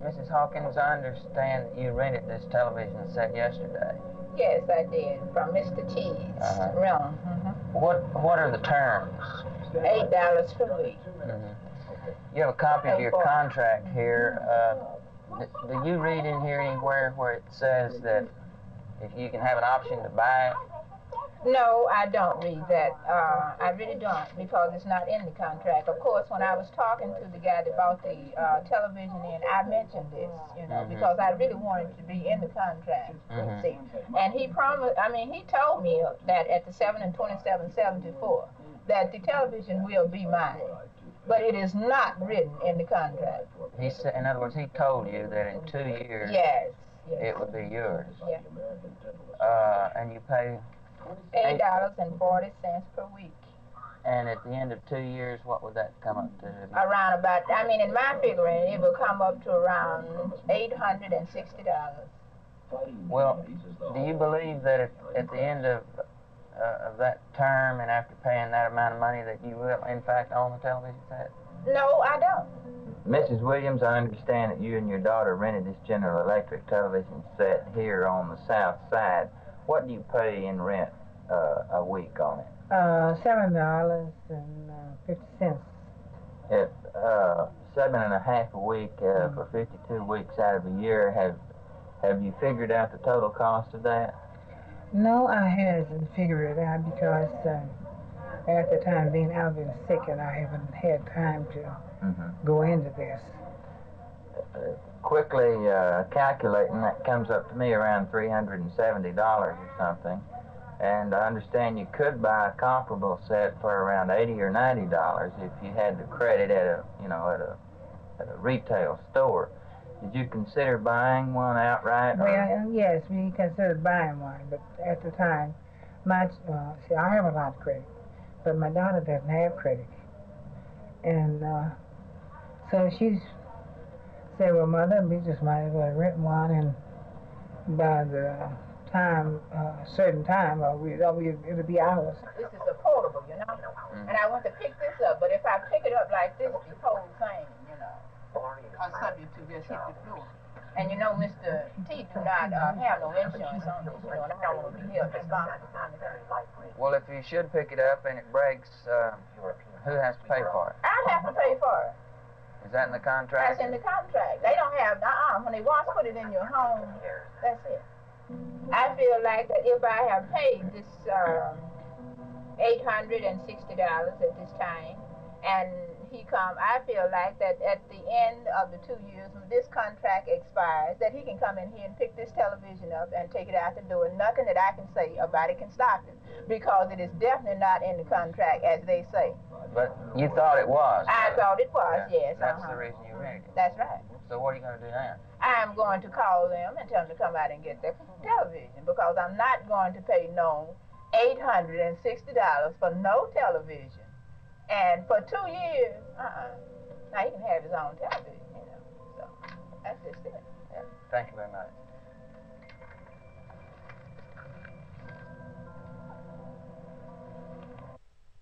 Mrs. Hawkins, I understand that you rented this television set yesterday. Yes, I did, from Mr. T's room. What are the terms? $8 per week. You have a copy of your contract here. Do you read in here anywhere where it says that if you can have an option to buy it? No, I don't read that. I really don't, because it's not in the contract. Of course, when I was talking to the guy that bought the television in, I mentioned this, you know, because I really wanted it to be in the contract. See, and he promised. I mean, he told me that at the 7 and 2774 that the television will be mine, but it is not written in the contract. He said, in other words, he told you that in 2 years, yes, it would be yours. Yeah. And you pay $8.40 per week. And at the end of 2 years, what would that come up to? Around about, I mean, in my figuring, it will come up to around $860. Well, do you believe that at the end of that term and after paying that amount of money that you will, in fact, own the television set? No, I don't. Mrs. Williams, I understand that you and your daughter rented this General Electric television set here on the south side. What do you pay in rent a week on it? $7.50. At $7.50 a week for 52 weeks out of a year, have you figured out the total cost of that? No, I haven't figured it out because at the time being I've been sick and I haven't had time to go into this. Quickly calculating, that comes up to me around $370 or something. And I understand you could buy a comparable set for around $80 or $90 if you had the credit at a retail store. Did you consider buying one outright? Well, yes, we considered buying one, but at the time, see, I have a lot of credit, but my daughter doesn't have credit. And so she said, well, Mother, we just might as well rent one, and by the time, certain time, it'll be ours. This is affordable, you know, and I want to pick this up, but if I pick it up like this, the whole thing, you know, are subject to just hit the floor. And you know, Mr. T do not have no insurance on this, you know, and I don't want to be held responsible for anything. Well, if you should pick it up and it breaks, who has to pay for it? I have to pay for it. Is that in the contract? That's in the contract. They don't have, when they once put it in your home, that's it. I feel like that if I have paid this $860 at this time, and he come, I feel like that at the end of the 2 years, when this contract expires, that he can come in here and pick this television up and take it out the door. Nothing that I can say about it can stop him, because it is definitely not in the contract, as they say. But you thought it was? I thought it was, yes. That's the reason you rented it? That's right. So what are you going to do now? I'm going to call them and tell them to come out and get their television, because I'm not going to pay no $860 for no television. And for 2 years, now he can have his own television, you know. So that's just it. Yeah. Thank you very much.